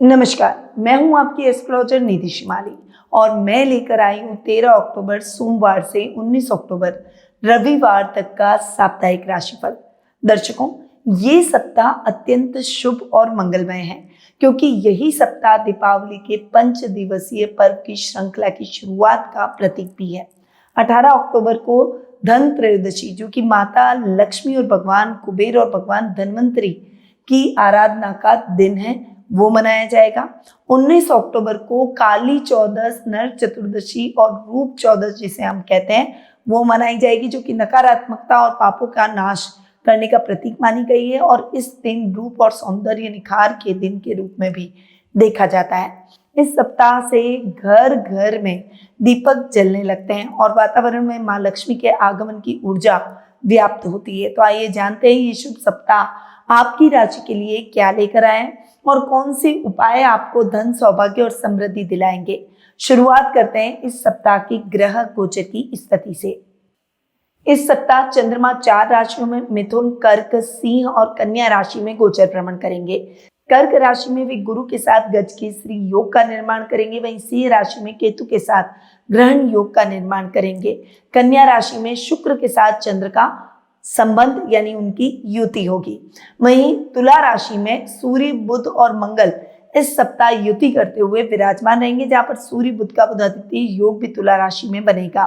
नमस्कार, मैं हूं आपकी एस्ट्रोलॉजर निधि शिमाली और मैं लेकर आई हूं 13 अक्टूबर सोमवार से 19 अक्टूबर रविवार तक का साप्ताहिक राशिफल। दर्शकों, ये सप्ताह अत्यंत शुभ और मंगलमय है क्योंकि यही सप्ताह दीपावली के 5 दिवसीय पर्व की श्रृंखला की शुरुआत का प्रतीक भी है। 18 अक्टूबर को धन त्रयोदशी, जो कि माता लक्ष्मी और भगवान कुबेर और भगवान धन्वंतरी की आराधना का दिन है, वो मनाया जाएगा। 19 अक्टूबर को काली चौदस, नर चतुर्दशी और रूप चौदस जिसे हम कहते हैं, वो मनाई जाएगी, जो कि नकारात्मकता और पापों का नाश करने का प्रतीक मानी गई है और इस दिन रूप और सौंदर्य निखार के दिन के रूप में भी देखा जाता है। इस सप्ताह से घर घर में दीपक जलने लगते हैं और वातावरण में माँ लक्ष्मी के आगमन की ऊर्जा व्याप्त होती है। तो आइए जानते हैं ये शुभ सप्ताह आपकी राशि के लिए क्या लेकर आए और कौन से उपाय आपको धन, सौभाग्य और समृद्धि दिलाएंगे। शुरुआत करते हैं इस सप्ताह की ग्रह गोचर की स्थिति से। इस सप्ताह चंद्रमा 4 राशियों में मिथुन, कर्क, सिंह और कन्या राशि में गोचर भ्रमण करेंगे। कर्क राशि में वे गुरु के साथ गजकेसरी योग का निर्माण करेंगे, वहीं सिंह राशि में केतु के साथ ग्रहण योग का निर्माण करेंगे। कन्या राशि में शुक्र के साथ चंद्र का संबंध यानी उनकी युति होगी। वहीं तुला राशि में सूर्य, बुध और मंगल इस सप्ताह युति करते हुए विराजमान रहेंगे, जहां पर सूर्य बुध का बुधादित्य योग भी तुला राशि में बनेगा।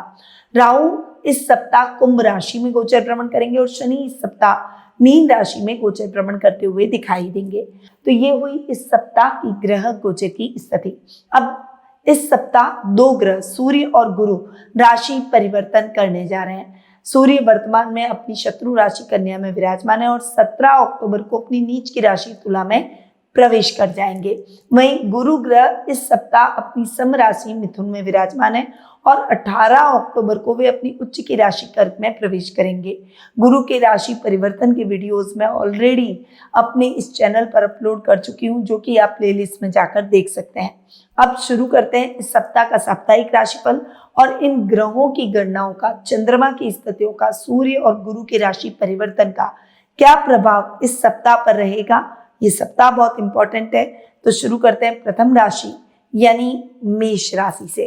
राहु इस सप्ताह कुंभ राशि में गोचर भ्रमण करेंगे और शनि इस सप्ताह मीन राशि में गोचर भ्रमण करते हुए दिखाई देंगे। तो ये हुई इस सप्ताह की ग्रह गोचर की स्थिति। अब इस सप्ताह 2 ग्रह सूर्य और गुरु राशि परिवर्तन करने जा रहे हैं। सूर्य वर्तमान में अपनी शत्रु राशि कन्या में विराजमान है और 17 अक्टूबर को अपनी नीच की राशि तुला में प्रवेश कर जाएंगे। वहीं गुरु ग्रह इस सप्ताह अपनी सम राशि मिथुन में विराजमान है और 18 अक्टूबर को वे अपनी उच्च की राशि कर्क में प्रवेश करेंगे। गुरु के राशि परिवर्तन के वीडियोस मैं ऑलरेडी अपने इस चैनल पर अपलोड कर चुकी हूँ, जो कि आप प्लेलिस्ट में जाकर देख सकते हैं। अब शुरू करते हैं इस सप्ताह का साप्ताहिक राशिफल और इन ग्रहों की गणनाओं का, चंद्रमा की स्थितियों का, सूर्य और गुरु के राशि परिवर्तन का क्या प्रभाव इस सप्ताह पर रहेगा। ये सप्ताह बहुत इंपॉर्टेंट है। तो शुरू करते हैं प्रथम राशि यानी मेष राशि से।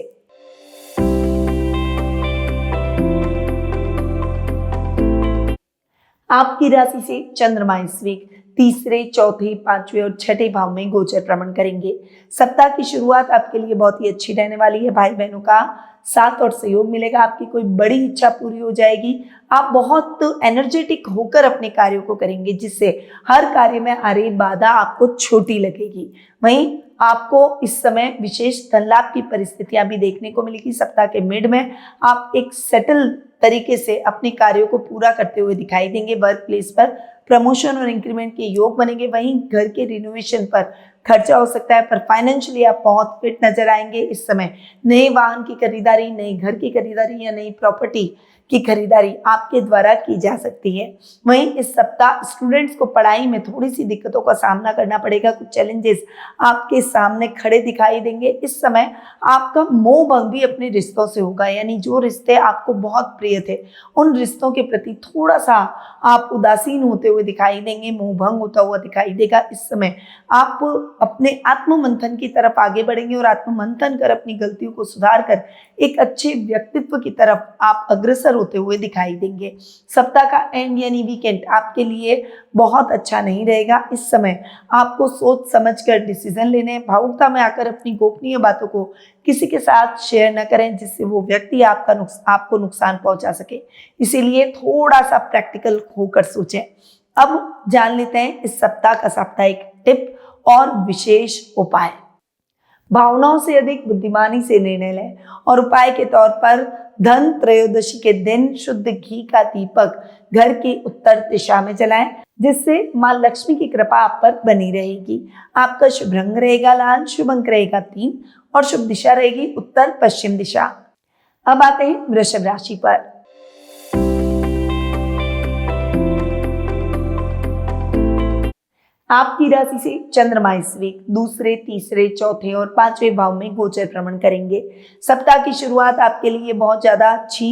आपकी राशि से चंद्रमा इस वीक तीसरे, चौथे, 5वें और 6ठे भाव में गोचर भ्रमण करेंगे। सप्ताह की शुरुआत आपके लिए बहुत ही अच्छी रहने वाली है। भाई बहनों का साथ और सहयोग मिलेगा, आपकी कोई बड़ी इच्छा पूरी हो जाएगी। आप बहुत एनर्जेटिक होकर अपने कार्यों को करेंगे, जिससे हर कार्य में आ रही बाधा आपको छोटी लगेगी। वहीं आपको इस समय विशेष धन लाभ की परिस्थितियां भी देखने को मिलेगी। सप्ताह के मिड में आप एक सेटल तरीके से अपने कार्यों को पूरा करते हुए दिखाई देंगे। वर्क प्लेस पर प्रमोशन और इंक्रीमेंट के योग बनेंगे। वहीं घर के रिनोवेशन पर खर्चा हो सकता है, पर फाइनेंशियली आप बहुत फिट नजर आएंगे इस समय। नए वाहन की खरीदारी, नए घर की खरीदारी या नई प्रॉपर्टी की खरीदारी आपके द्वारा की जा सकती है। वहीं इस सप्ताह स्टूडेंट्स को पढ़ाई में थोड़ी सी दिक्कतों का सामना करना पड़ेगा। कुछ चैलेंजेस आपके सामने खड़े दिखाई देंगे। इस समय आपका मोह भंग भी अपने रिश्तों से होगा, यानी जो रिश्ते आपको बहुत प्रिय थे उन रिश्तों के प्रति थोड़ा सा आप उदासीन होते हुए दिखाई देंगे, मोह भंग होता हुआ दिखाई देगा। इस समय आप अपने आत्म मंथन की तरफ आगे बढ़ेंगे और आत्म मंथन कर अपनी गलतियों को सुधार कर एक अच्छे व्यक्तित्व की तरफ आप अग्रसर होते हुए दिखाई देंगे। सप्ताह का एंड यानी वीकेंड आपके लिए बहुत अच्छा नहीं रहेगा। इस समय आपको सोच समझकर डिसीजन लेने, भावुकता में आकर अपनी गोपनीय बातों को किसी के साथ शेयर न करें, जिससे वो व्यक्ति आपको नुकसान पहुंचा सके। इसीलिए थोड़ा सा प्रैक्टिकल होकर सोचें। अब जान लेते हैं इस सप्ताह का साप्ताहिक टिप और विशेष उपाय। भावनाओं से अधिक बुद्धिमानी से निर्णय लें और उपाय के तौर पर धन त्रयोदशी के दिन शुद्ध घी का दीपक घर की उत्तर दिशा में जलाएं, जिससे मां लक्ष्मी की कृपा आप पर बनी रहेगी। आपका शुभ रंग रहेगा लाल, शुभ अंक रहेगा 3 और शुभ दिशा रहेगी उत्तर पश्चिम दिशा। अब आते हैं वृषभ राशि पर। आपकी राशि से चंद्रमा इस वीक दूसरे, तीसरे, चौथे और 5वें भाव में गोचर भ्रमण करेंगे। सप्ताह की शुरुआत आपके लिए बहुत ज्यादा अच्छी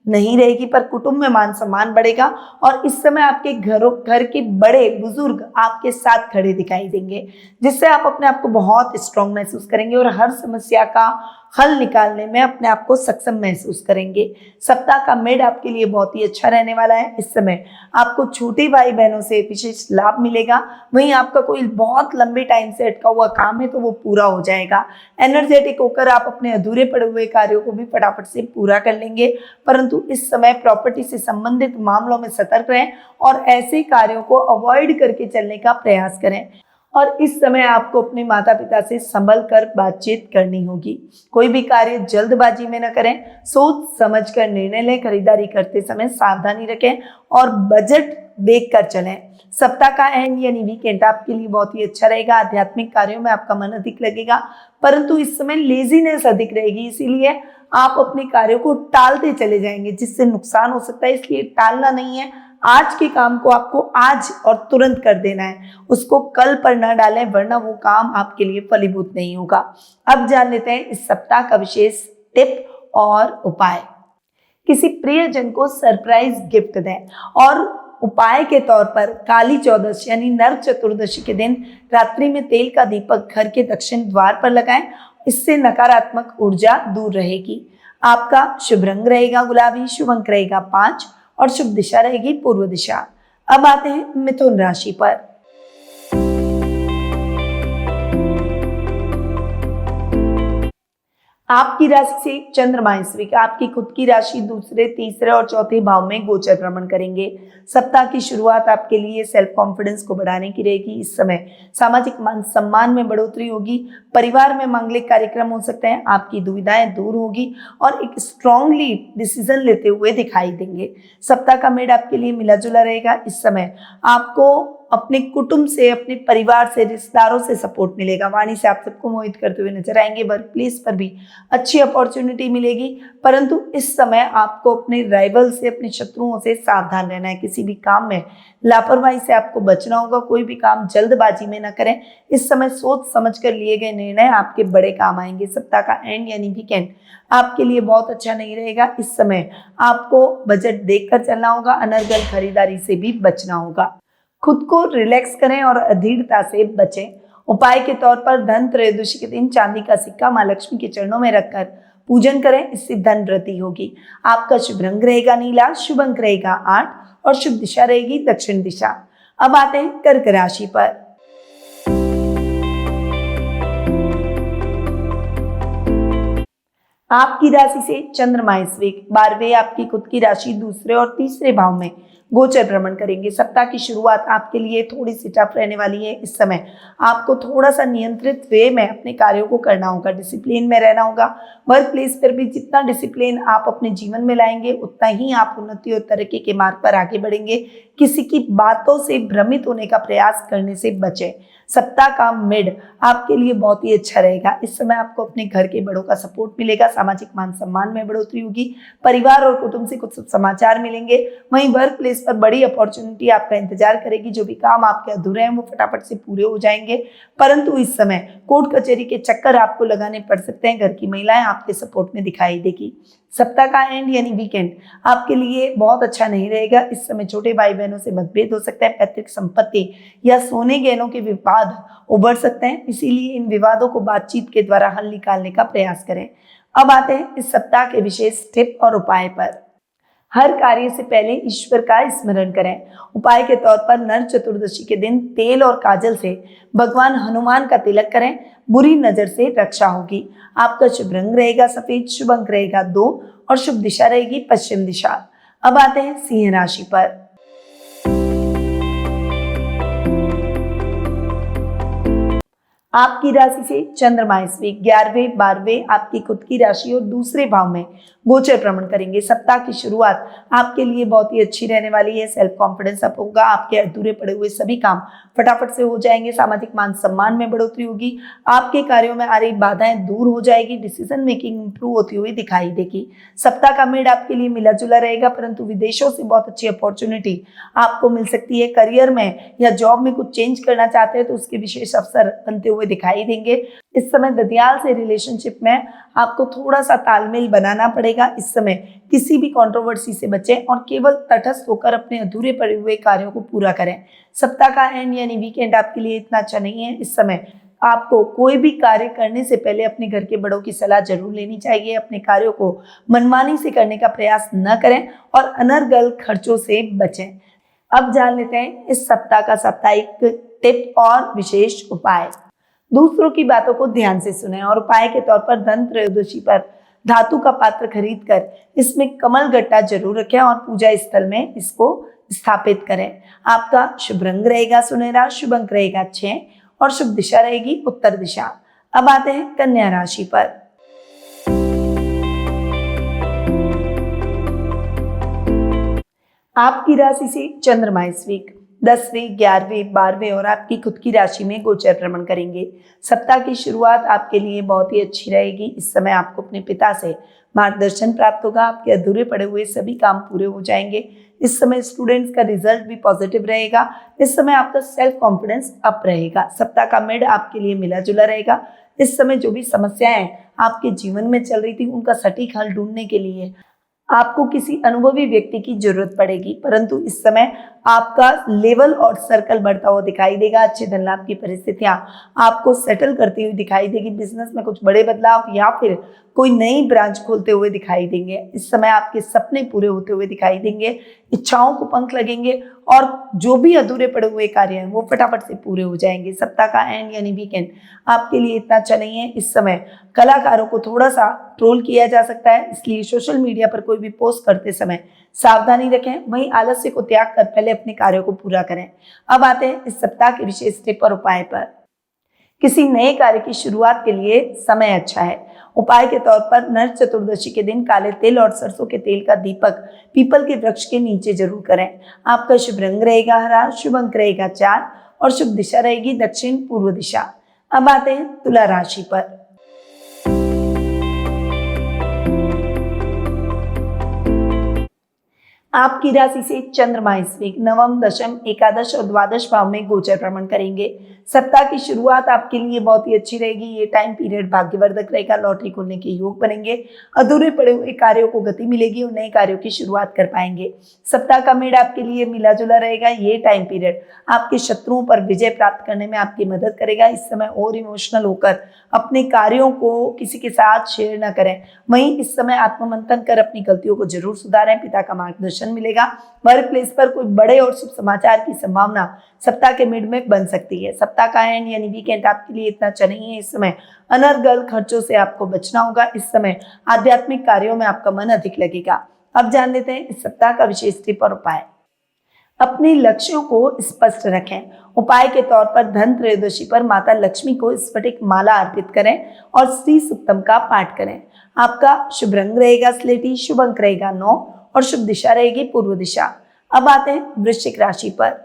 नहीं रहेगी, पर कुटुंब में मान सम्मान बढ़ेगा और इस समय आपके घर के बड़े बुजुर्ग आपके साथ खड़े दिखाई देंगे, जिससे आप अपने आप को बहुत स्ट्रांग महसूस करेंगे और हर समस्या का हल निकालने में अपने आप को सक्षम महसूस करेंगे। सप्ताह का मिड आपके लिए बहुत ही अच्छा रहने वाला है। इस समय आपको छोटे भाई बहनों से विशेष लाभ मिलेगा। वहीं आपका कोई बहुत लंबे टाइम से अटका हुआ काम है तो वो पूरा हो जाएगा। एनर्जेटिक होकर आप अपने अधूरे पड़े हुए कार्यों को भी फटाफट से पूरा कर लेंगे। परंतु इस समय प्रॉपर्टी से संबंधित मामलों में सतर्क रहें और ऐसे कार्यों को अवॉइड करके चलने का प्रयास करें। और इस समय आपको अपने माता पिता से संभल कर बातचीत करनी होगी। कोई भी कार्य जल्दबाजी में न करें, सोच समझ कर निर्णय लें। खरीदारी करते समय सावधानी रखें और बजट देख कर चलें। सप्ताह का एंड यानी वीकेंड आपके लिए बहुत ही अच्छा रहेगा। आध्यात्मिक कार्यों में आपका मन अधिक लगेगा, परंतु इस समय लेजीनेस अधिक रहेगी, इसीलिए आप अपने कार्यों को टालते चले जाएंगे, जिससे नुकसान हो सकता है। इसलिए टालना नहीं है, आज के काम को आपको आज और तुरंत कर देना है, उसको कल पर न डालें, वरना वो काम आपके लिए फलीभूत नहीं होगा। अब जान लेते हैं इस सप्ताह का विशेष टिप और उपाय। किसी प्रियजन को सरप्राइज गिफ्ट दें और उपाय के तौर पर काली चौदश यानी नरक चतुर्दशी के दिन रात्रि में तेल का दीपक घर के दक्षिण द्वार पर लगाएं। इससे नकारात्मक ऊर्जा दूर रहेगी। आपका शुभ रंग रहेगा गुलाबी, शुभ अंक रहेगा 5 और शुभ दिशा रहेगी पूर्व दिशा। अब आते हैं मिथुन राशि पर। आपकी राशि से चंद्रमा इस वीक आपकी खुद की राशि दूसरे, तीसरे और चौथे भाव में गोचर भ्रमण करेंगे। सप्ताह की शुरुआत आपके लिए सेल्फ कॉन्फिडेंस को बढ़ाने की रहेगी। इस समय सामाजिक मान सम्मान में बढ़ोतरी होगी। परिवार में मांगलिक कार्यक्रम हो सकते हैं। आपकी दुविधाएं दूर होगी और एक स्ट्रांगली डिसीजन लेते हुए दिखाई देंगे। सप्ताह का मिड आपके लिए मिला जुला रहेगा। इस समय आपको अपने कुटुंब से, अपने परिवार से, रिश्तेदारों से सपोर्ट मिलेगा। वाणी से आप सबको मोहित करते हुए नजर आएंगे। वर्क प्लेस पर भी अच्छी अपॉर्चुनिटी मिलेगी, परंतु इस समय आपको अपने राइवल से, अपने शत्रुओं से सावधान रहना है। किसी भी काम में लापरवाही से आपको बचना होगा। कोई भी काम जल्दबाजी में न करें। इस समय सोच समझ कर लिए गए निर्णय आपके बड़े काम आएंगे। सप्ताह का एंड यानी वीकेंड आपके लिए बहुत अच्छा नहीं रहेगा। इस समय आपको बजट देखकर चलना होगा। अनर्गल खरीदारी से भी बचना होगा। खुद को रिलैक्स करें और अधीरता से बचें। उपाय के तौर पर धन त्रयोदशी के दिन चांदी का सिक्का मां लक्ष्मी के चरणों में रखकर पूजन करें, इससे धन वृद्धि होगी। आपका शुभ रंग रहेगा नीला, शुभ अंक रहेगा 8 और शुभ दिशा रहेगी दक्षिण दिशा। अब आते हैं कर्क राशि पर। आपकी राशि से चंद्रमा इस वीक 12वें आपकी खुद की राशि दूसरे और तीसरे भाव में गोचर भ्रमण करेंगे। सप्ताह की शुरुआत आपके लिए थोड़ी सी टफ रहने वाली है। इस समय आपको थोड़ा सा नियंत्रित वे में अपने कार्यों को करना होगा, डिसिप्लिन में रहना होगा। वर्क प्लेस पर भी जितना डिसिप्लिन आप अपने जीवन में लाएंगे, उतना ही आप उन्नति और तरक्की के मार्ग पर आगे बढ़ेंगे। किसी की बातों से भ्रमित होने का प्रयास करने से बचें। सप्ताह का मिड आपके लिए बहुत ही अच्छा रहेगा। इस समय आपको अपने घर के बड़ों का सपोर्ट मिलेगा। सामाजिक मान सम्मान में बढ़ोतरी होगी। परिवार और कुटुंब से कुछ समाचार मिलेंगे। वहीं वर्क प्लेस पर बड़ी अपॉर्चुनिटी आपका इंतजार करेगी। जो भी काम आपके अधूरे हैं वो फटाफट से पूरे हो जाएंगे, परंतु इस समय कोर्ट कचहरी के चक्कर आपको लगाने पड़ सकते हैं। घर की महिलाएं आपके सपोर्ट में दिखाई देगी। सप्ताह का एंड यानी वीकेंड आपके लिए बहुत अच्छा नहीं रहेगा। इस समय छोटे भाई बहनों से मतभेद हो सकता है। पैतृक संपत्ति या सोने गहनों के विवाद उभर सकते हैं, इसीलिए इन विवादों को बातचीत के द्वारा हल निकालने का प्रयास करें। अब आते हैं इस सप्ताह के विशेष टिप और उपाय पर। हर कार्य से पहले ईश्वर का स्मरण करें। उपाय के तौर पर नरक चतुर्दशी के दिन तेल और काजल से भगवान हनुमान का तिलक करें, बुरी नजर से रक्षा होगी। आपका शुभ रंग रहेगा सफेद, शुभ अंक रहेगा 2 और शुभ दिशा रहेगी पश्चिम दिशा। अब आते हैं सिंह राशि पर। आपकी राशि से चंद्रमा इस वीक 11वें 12वें आपकी खुद की राशि और दूसरे भाव में गोचर भ्रमण करेंगे। सप्ताह की शुरुआत आपके लिए बहुत ही अच्छी रहने वाली है। सेल्फ कॉन्फिडेंस अप होगा। आपके अधूरे पड़े हुए सभी काम फटाफट से हो जाएंगे। सामाजिक मान सम्मान में बढ़ोतरी होगी। आपके कार्यों में आ रही बाधाएं दूर हो जाएगी। डिसीजन मेकिंग इंप्रूव होती हुई दिखाई देगी। सप्ताह का मिड आपके लिए मिला जुला रहेगा, परंतु विदेशों से बहुत अच्छी अपॉर्चुनिटी आपको मिल सकती है। करियर में या जॉब में कुछ चेंज करना चाहते हैं तो उसके विशेष अवसर बनते हुए हुए दिखाई देंगे। इस समय ददियाल से रिलेशनशिप में आपको थोड़ा सा तालमेल बनाना पड़ेगा। इस समय किसी भी कंट्रोवर्सी से बचें और केवल तटस्थ होकर अपने अधूरे पड़े हुए कार्यों को पूरा करें। सप्ताह का एंड यानी वीकेंड आपके लिए इतना अच्छा नहीं है। इस समय आपको कोई भी कार्य करने से पहले अपने घर के बड़ों की सलाह जरूर लेनी चाहिए। अपने कार्यों को मनमानी से करने का प्रयास न करें और अनर्गल खर्चों से बचें। अब जान लेते हैं इस सप्ताह का साप्ताहिक टिप और विशेष उपाय। दूसरों की बातों को ध्यान से सुनें और उपाय के तौर पर धन त्रयोदशी पर धातु का पात्र खरीद कर इसमें कमल गट्टा जरूर रखें और पूजा स्थल में इसको स्थापित करें। आपका शुभ रंग रहेगा सुनहरा, शुभ अंक रहेगा 6 और शुभ दिशा रहेगी उत्तर दिशा। अब आते हैं कन्या राशि पर। आपकी राशि से चंद्रमा इस वीक 10वें, 11वें, 12वें और आपकी खुद की राशि में गोचर भ्रमण करेंगे। सप्ताह की शुरुआत आपके लिए बहुत ही अच्छी रहेगी। इस समय आपको अपने पिता से मार्गदर्शन प्राप्त होगा। आपके अधूरे पड़े हुए सभी काम पूरे हो जाएंगे। इस समय स्टूडेंट्स का रिजल्ट भी पॉजिटिव रहेगा। इस समय आपका सेल्फ कॉन्फिडेंस अप रहेगा। सप्ताह का मिड आपके लिए मिला जुला रहेगा। इस समय जो भी समस्याएं आपके जीवन में चल रही थी उनका सटीक हल ढूंढने के लिए आपको किसी अनुभवी व्यक्ति की जरूरत पड़ेगी, परंतु इस समय आपका लेवल और सर्कल बढ़ता हुआ दिखाई देगा। अच्छे धन लाभ की परिस्थितियां आपको सेटल करती हुई दिखाई देगी। बिजनेस में कुछ बड़े बदलाव या फिर कोई नई ब्रांच खोलते हुए दिखाई देंगे। इस समय आपके सपने पूरे होते हुए दिखाई देंगे। इच्छाओं को पंख लगेंगे और जो भी अधूरे पड़े हुए कार्य हैं वो फटाफट से पूरे हो जाएंगे। सप्ताह का एंड यानी वीकेंड आपके लिए इतना अच्छा नहीं है। इस समय कलाकारों को थोड़ा सा ट्रोल किया जा सकता है, इसलिए सोशल मीडिया पर कोई भी पोस्ट करते समय सावधानी रखें। वहीं आलस्य को त्याग कर पहले अपने कार्यों को पूरा करें। अब आते हैं इस सप्ताह के विशेष टिप और उपाय पर। किसी नए कार्य की शुरुआत के लिए समय अच्छा है। उपाय के तौर पर नर चतुर्दशी के दिन काले तिल और सरसों के तेल का दीपक पीपल के वृक्ष के नीचे जरूर करें। आपका शुभ रंग रहेगा हरा, शुभ अंक रहेगा 4 और शुभ दिशा रहेगी दक्षिण पूर्व दिशा। अब आते हैं तुला राशि पर। आपकी राशि से चंद्रमा इस वीक 9, 10, एकादश और द्वादश भाव में गोचर भ्रमण करेंगे। सप्ताह की शुरुआत आपके लिए बहुत ही अच्छी रहेगी। ये टाइम पीरियड भाग्यवर्धक रहेगा। लॉटरी खोलने के योग बनेंगे। अधूरे पड़े हुए कार्यों को गति मिलेगी और नए कार्यों की शुरुआत कर पाएंगे। सप्ताह का मेड आपके लिए मिला जुला रहेगा। ये टाइम पीरियड आपके शत्रुओं पर विजय प्राप्त करने में आपकी मदद करेगा। इस समय और इमोशनल होकर अपने कार्यों को किसी के साथ शेयर न करें। वहीं इस समय आत्ममंथन कर अपनी गलतियों को जरूर सुधारें। पिता का मार्गदर्शन मिलेगा। वर्क प्लेस पर कोई बड़े और शुभ समाचार की संभावना सप्ताह के मिड में बन सकती है। सप्ताह का एंड यानी वीकेंड आपके लिए इतना अच्छा नहीं है। इस समय अनर्गल खर्चों से आपको बचना होगा। इस समय आध्यात्मिक कार्यों में आपका मन अधिक लगेगा। अब जान लेते हैं इस सप्ताह का विशेष टिप और उपाय। अपने लक्ष्यों को स्पष्ट रखें। उपाय के तौर पर धन त्रयोदशी पर माता लक्ष्मी को स्फटिक माला अर्पित करें और श्री सुक्तम का पाठ करें। आपका शुभ रंग रहेगा स्लेटी, शुभ अंक रहेगा 9 और शुभ दिशा रहेगी पूर्व दिशा। अब आते हैं वृश्चिक राशि पर।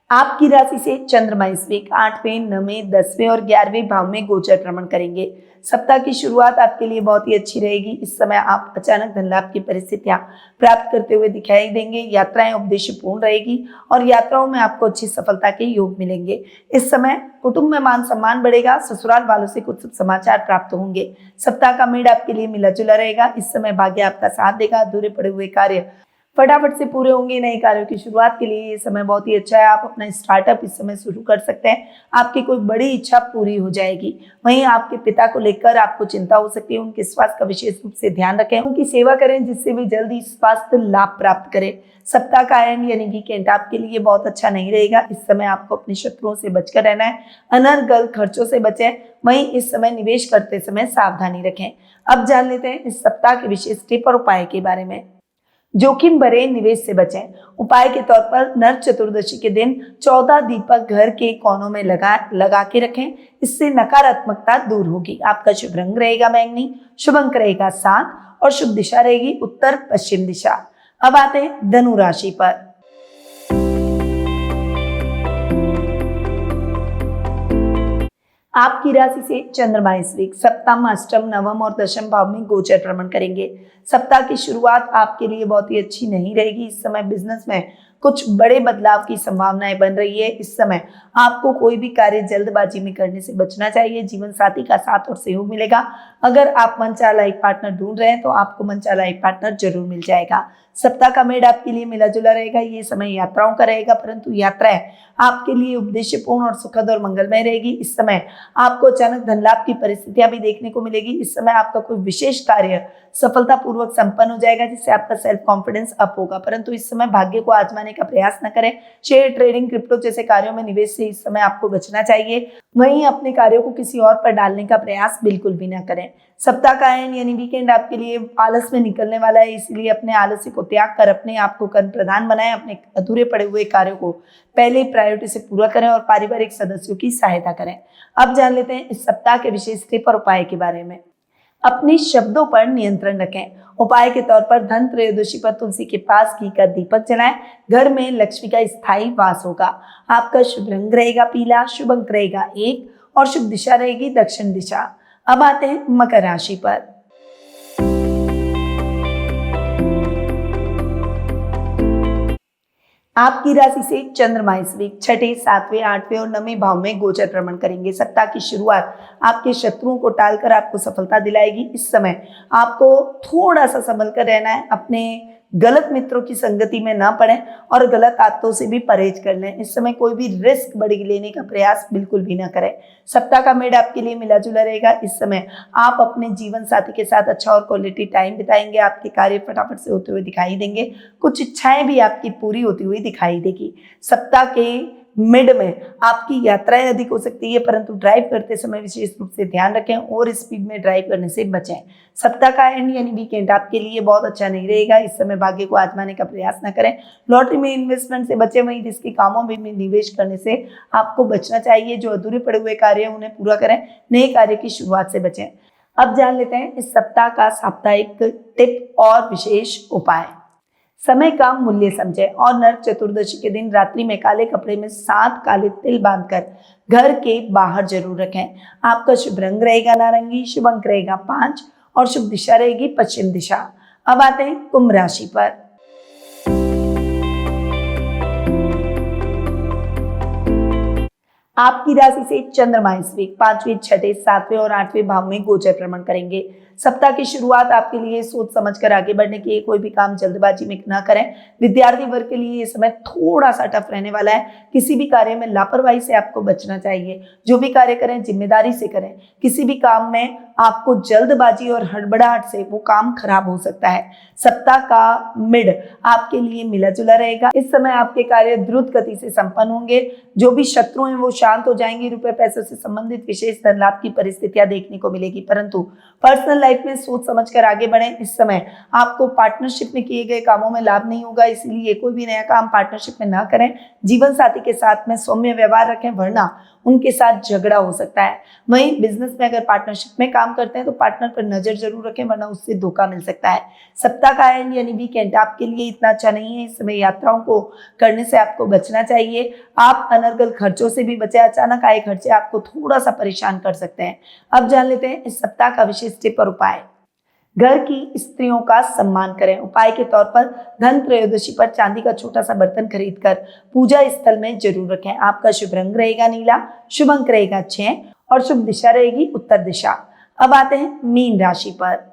आपकी राशि से चंद्रमा इस वीक 8वें, 9वें, 10वें और 11वें भाव में गोचर भ्रमण करेंगे। सप्ताह की शुरुआत आपके लिए बहुत ही अच्छी रहेगी। इस समय आप अचानक धन लाभ की परिस्थितियां प्राप्त करते हुए दिखाई देंगे। यात्राएं उपदेशपूर्ण रहेगी और यात्राओं में आपको अच्छी सफलता के योग मिलेंगे। इस समय कुटुंब में मान सम्मान बढ़ेगा। ससुराल वालों से कुछ शुभ समाचार प्राप्त होंगे। सप्ताह का मेड आपके लिए मिला जुला रहेगा। इस समय भाग्य आपका साथ देगा। अधूरे पड़े हुए कार्य फटाफट से पूरे होंगे। नए कार्यों की शुरुआत के लिए ये समय बहुत ही अच्छा है। आप अपना स्टार्टअप इस समय शुरू कर सकते हैं। आपकी कोई बड़ी इच्छा पूरी हो जाएगी। वहीं आपके पिता को लेकर आपको चिंता हो सकती है। उनके स्वास्थ्य का विशेष रूप से ध्यान रखें। उनकी सेवा करें जिससे वे जल्दी स्वास्थ्य लाभ प्राप्त करें। सप्ताह का एंड यानी वीकेंड आपके लिए बहुत अच्छा नहीं रहेगा। इस समय आपको अपने शत्रुओं से बचकर रहना है। अनर्गल खर्चों से बचें। वहीं इस समय निवेश करते समय सावधानी रखें। अब जान लेते हैं इस सप्ताह के विशेष टिप और उपाय के बारे में। जोखिम भरे निवेश से बचें। उपाय के तौर पर नर चतुर्दशी के दिन 14 दीपक घर के कोनों में लगा के रखें। इससे नकारात्मकता दूर होगी। आपका शुभ रंग रहेगा बैंगनी, शुभ अंक रहेगा 7 और शुभ दिशा रहेगी उत्तर पश्चिम दिशा। अब आते हैं धनु राशि पर। आपकी राशि से चंद्रमा इस वीक 7, 8, 9 और 10 भाव में गोचर भ्रमण करेंगे। सप्ताह की शुरुआत आपके लिए बहुत ही अच्छी नहीं रहेगी। इस समय बिजनेस में कुछ बड़े बदलाव की संभावनाएं बन रही है। इस समय आपको कोई भी कार्य जल्दबाजी में करने से बचना चाहिए। जीवन साथी का साथ और सहयोग मिलेगा। अगर आप मनचाहा एक पार्टनर ढूंढ रहे हैं तो आपको मनचाहा एक पार्टनर जरूर मिल जाएगा। सप्ताह का मेड आपके लिए मिला जुला रहेगा। ये समय यात्राओं का रहेगा, परंतु यात्राएं आपके लिए उद्देश्यपूर्ण और सुखद और मंगलमय रहेगी। इस समय आपको अचानक धन लाभ की परिस्थितियां भी देखने को मिलेगी। इस समय आपका कोई विशेष कार्य सफलतापूर्वक संपन्न हो जाएगा, जिससे आपका सेल्फ कॉन्फिडेंस अप होगा। परंतु इस समय भाग्य को आजमाने का प्रयास न करें। शेयर ट्रेडिंग, क्रिप्टो जैसे कार्यों में निवेश से इस समय आपको बचना चाहिए। वहीं अपने कार्यों को किसी और पर डालने का प्रयास बिल्कुल भी न करें। सप्ताह का एंड यानी वीकेंड आपके लिए आलस में निकलने वाला है, इसलिए अपने आलस्य को त्याग कर अपने आप को कर्म प्रधान बनाएं। अपने अधूरे पड़े हुए कार्यों को पहले प्रायोरिटी से पूरा करें और पारिवारिक सदस्यों की सहायता करें। अब जान लेते हैं इस सप्ताह के विशेष टिप और उपाय के बारे में। अपने शब्दों पर नियंत्रण रखें। उपाय के तौर पर धन त्रयोदशी पर तुलसी के पास घी का दीपक जलाएं। घर में लक्ष्मी का स्थायी वास होगा। आपका शुभ रंग रहेगा पीला, शुभ अंक रहेगा 1 और शुभ दिशा रहेगी दक्षिण दिशा। अब आते हैं मकर राशि पर। आपकी राशि से चंद्रमा इस वीक 6, 7, 8 और 9वें भाव में गोचर भ्रमण करेंगे। सप्ताह की शुरुआत आपके शत्रुओं को टालकर आपको सफलता दिलाएगी। इस समय आपको थोड़ा सा संभल कर रहना है। अपने गलत मित्रों की संगति में ना पड़ें और गलत आदतों से भी परहेज कर लें। इस समय कोई भी रिस्क बड़ी लेने का प्रयास बिल्कुल भी ना करें। सप्ताह का मेड आपके लिए मिला जुला रहेगा। इस समय आप अपने जीवन साथी के साथ अच्छा और क्वालिटी टाइम बिताएंगे। आपके कार्य फटाफट से होते हुए दिखाई देंगे। कुछ इच्छाएं भी आपकी पूरी होती हुई दिखाई देगी। सप्ताह के मिड में आपकी यात्राएं अधिक हो सकती है, परंतु ड्राइव करते समय विशेष रूप से ध्यान रखें और स्पीड में ड्राइव करने से बचें। सप्ताह का एंड यानी वीकेंड आपके लिए बहुत अच्छा नहीं रहेगा। इस समय भाग्य को आजमाने का प्रयास न करें। लॉटरी में इन्वेस्टमेंट से बचें। वहीं रिस्की कामों में निवेश करने से आपको बचना चाहिए। जो अधूरे पड़े हुए कार्य हैं उन्हें पूरा करें। नए कार्य की शुरुआत से बचें। अब जान लेते हैं इस सप्ताह का साप्ताहिक टिप और विशेष उपाय। समय का मूल्य समझें और नरक चतुर्दशी के दिन रात्रि में काले कपड़े में 7 काले तिल बांधकर घर के बाहर जरूर रखें। आपका शुभ रंग रहेगा नारंगी, शुभ अंक रहेगा 5 और शुभ दिशा रहेगी पश्चिम दिशा। अब आते हैं कुंभ राशि पर। आपकी राशि से चंद्रमा इस वीक 5वें, 6, 7वें और 8वें भाव में गोचर भ्रमण करेंगे। सप्ताह की शुरुआत आपके लिए सोच समझकर आगे बढ़ने के लिए कोई भी काम जल्दबाजी में न करें। विद्यार्थी वर्ग के लिए ये समय थोड़ा सा टफ रहने वाला है। किसी भी कार्य में लापरवाही से आपको बचना चाहिए। जो भी कार्य करें जिम्मेदारी से करें। किसी भी काम में आपको जल्दबाजी और हड़बड़ाहट से वो काम खराब हो सकता है। सप्ताह का मिड आपके लिए मिला जुला रहेगा। इस समय आपके कार्य द्रुत गति से संपन्न होंगे। जो भी शत्रु हैं वो शांत हो जाएंगे। रुपए पैसों से संबंधित विशेष धन लाभ की परिस्थितियां देखने को मिलेगी, परंतु पर्सनल लाइफ में सोच समझकर आगे बढ़ें। इस समय आपको पार्टनरशिप में किए गए कामों में लाभ नहीं होगा, इसलिए कोई भी नया काम पार्टनरशिप में ना करें। जीवन साथी के साथ में सौम्य व्यवहार रखें, वरना उनके साथ झगड़ा हो सकता है। वहीं बिजनेस में अगर पार्टनरशिप में काम करते हैं तो पार्टनर पर नजर जरूर रखें, वरना उससे धोखा मिल सकता है। सप्ताह का एंड यानी वीकेंड आपके लिए इतना अच्छा नहीं है। इस समय यात्राओं को करने से आपको बचना चाहिए। आप अनर्गल खर्चों से भी बचें। अचानक आए खर्चे आपको थोड़ा सा परेशान कर सकते हैं। अब जान लेते हैं इस सप्ताह का विशेष टिप और उपाय। घर की स्त्रियों का सम्मान करें। उपाय के तौर पर धन त्रयोदशी पर चांदी का छोटा सा बर्तन खरीदकर पूजा स्थल में जरूर रखें। आपका शुभ रंग रहेगा नीला, शुभ अंक रहेगा 6 और शुभ दिशा रहेगी उत्तर दिशा। अब आते हैं मीन राशि पर।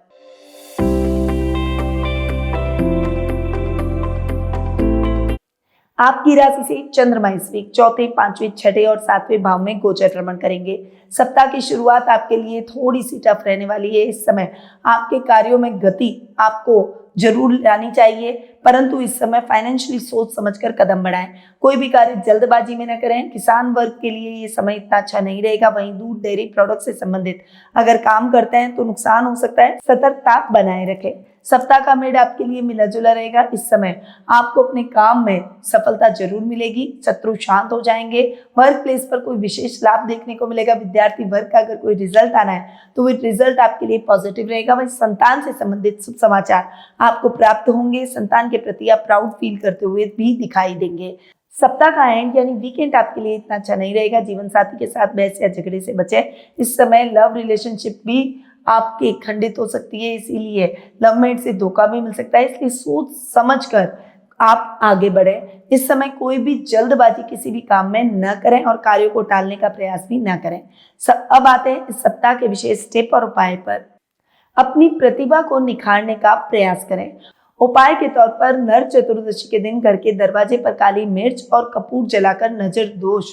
आपकी राशि से चंद्रमा इस वीक 4, 5, 6 और 7वें भाव में गोचर भ्रमण करेंगे। सप्ताह की शुरुआत आपके लिए थोड़ी सी टफ रहने वाली है। इस समय आपके कार्यों में गति आपको जरूर लानी चाहिए, परंतु इस समय फाइनेंशियली सोच समझकर कदम बढ़ाएं। कोई भी कार्य जल्दबाजी में न करें। किसान वर्ग के लिए ये समय इतना अच्छा नहीं रहेगा। वहीं दूध डेयरी प्रोडक्ट से संबंधित अगर काम करते हैं तो नुकसान हो सकता है। सतर्कता बनाए रखें। सप्ताह का मेड आपके लिए मिला जुला रहेगा। इस समय आपको अपने काम में सफलता जरूर मिलेगी। शत्रु शांत हो जाएंगे। वर्क प्लेस पर कोई विशेष लाभ देखने को मिलेगा। विद्यार्थी वर्ग का अगर कोई रिजल्ट आना है तो वो रिजल्ट आपके लिए पॉजिटिव रहेगा। वहीं संतान से संबंधित शुभ समाचार आपको प्राप्त होंगे। संतान के प्रति आप प्राउड फील करते हुए भी दिखाई देंगे। सप्ताह का एंड यानी वीकेंड आपके लिए इतना अच्छा नहीं रहेगा। जीवन साथी के साथ बहस या झगड़े से बचें। इस समय लव रिलेशनशिप भी आपकी खंडित हो सकती है, इसीलिए लवमेट से धोखा भी मिल सकता है। इसलिए सोच समझकर आप आगे बढ़ें। इस समय कोई भी जल्दबाजी किसी भी काम में न करें और कार्यों को टालने का प्रयास भी न करें। अब आते हैं इस सप्ताह के विशेष टिप और उपाय पर। अपनी प्रतिभा को निखारने का प्रयास करें। उपाय के तौर पर नर चतुर्दशी के दिन घर के दरवाजे पर काली मिर्च और कपूर जलाकर नजर दोष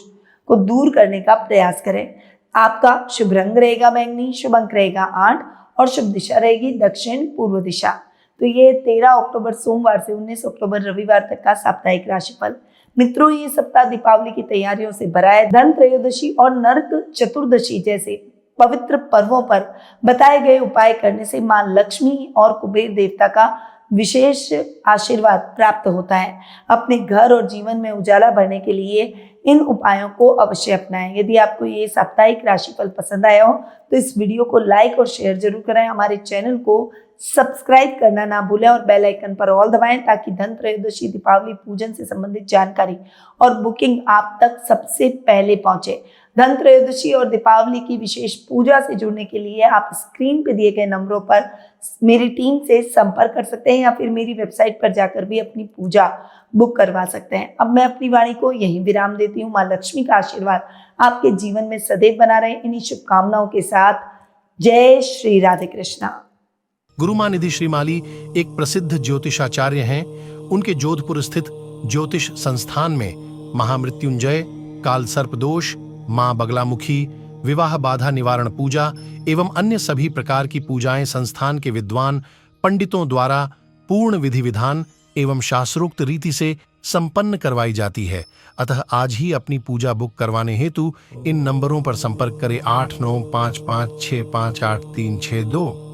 को दूर करने का प्रयास करें। आपका शुभ रंग रहेगा बैंगनी, शुभ अंक रहेगा 8 और शुभ दिशा रहेगी दक्षिण पूर्व दिशा। तो ये 13 अक्टूबर सोमवार से 19 अक्टूबर रविवार तक का साप्ताहिक राशिफल। मित्रों, ये सप्ताह दीपावली की तैयारियों से भरा है। धन त्रयोदशी और नरक चतुर्दशी जैसे पवित्र पर्वों पर बताए गए उपाय करने से मां लक्ष्मी और कुबेर देवता का विशेष आशीर्वाद प्राप्त होता है। अपने घर और जीवन में उजाला भरने के लिए इन उपायों को अवश्य अपनाएं। यदि आपको ये साप्ताहिक राशिफल पसंद आया हो तो इस वीडियो को लाइक और शेयर जरूर करें। हमारे चैनल को सब्सक्राइब करना ना भूलें और बेल आइकन पर ऑल दबाएं ताकि धन त्रयोदशी दीपावली पूजन से संबंधित जानकारी और बुकिंग आप तक सबसे पहले पहुंचे। धन त्रयोदशी और दीपावली की विशेष पूजा से जुड़ने के लिए आप स्क्रीन पे दिए गए नंबरों पर मेरी टीम से संपर्क कर सकते हैं या फिर मेरी वेबसाइट पर जाकर भी अपनी पूजा बुक करवा सकते हैं। अब मैं अपनी वाणी को यहीं विराम देती हूँ। माँ लक्ष्मी का आशीर्वाद आपके जीवन में सदैव बना रहे, इन्हीं शुभकामनाओं के साथ जय श्री राधे कृष्णा। गुरु मां निधि श्रीमाली एक प्रसिद्ध ज्योतिषाचार्य हैं। उनके जोधपुर स्थित ज्योतिष संस्थान में महामृत्युंजय, काल सर्प दोष, मां बगलामुखी, विवाह बाधा निवारण पूजा एवं अन्य सभी प्रकार की पूजाएं संस्थान के विद्वान पंडितों द्वारा पूर्ण विधि विधान एवं शास्त्रोक्त रीति से संपन्न करवाई जाती है। अतः आज ही अपनी पूजा बुक करवाने हेतु इन नंबरों पर संपर्क करें 8955658362।